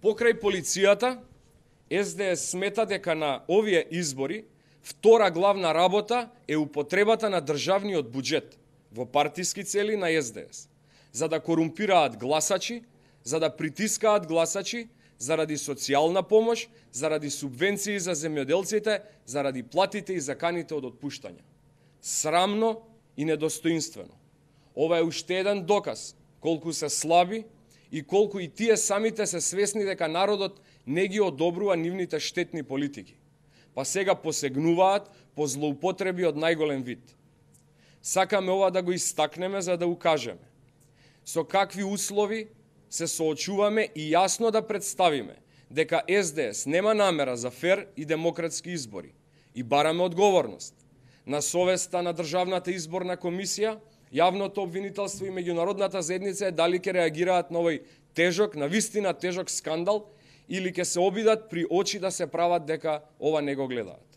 Покрај полицијата, СДС смета дека на овие избори втора главна работа е употребата на државниот буџет во партиски цели на СДС, за да корумпираат гласачи, за да притискаат гласачи, заради социјална помош, заради субвенции за земјоделците, заради платите и заканите од отпуштање. Срамно и недостоинствено. Ова е уште еден доказ колку се слаби и колку и тие самите се свесни дека народот не ги одобрува нивните штетни политики. Па сега посегнуваат по злоупотреби од најголем вид. Сакаме ова да го истакнеме за да укажеме со какви услови се соочуваме и јасно да представиме дека СДС нема намера за фер и демократски избори и бараме одговорност на совеста на Државната изборна комисија, јавното обвинителство и меѓународната заедница дали ќе реагираат на овој тежок, на вистина тежок скандал или ќе се обидат при очи да се прават дека ова не го гледаат.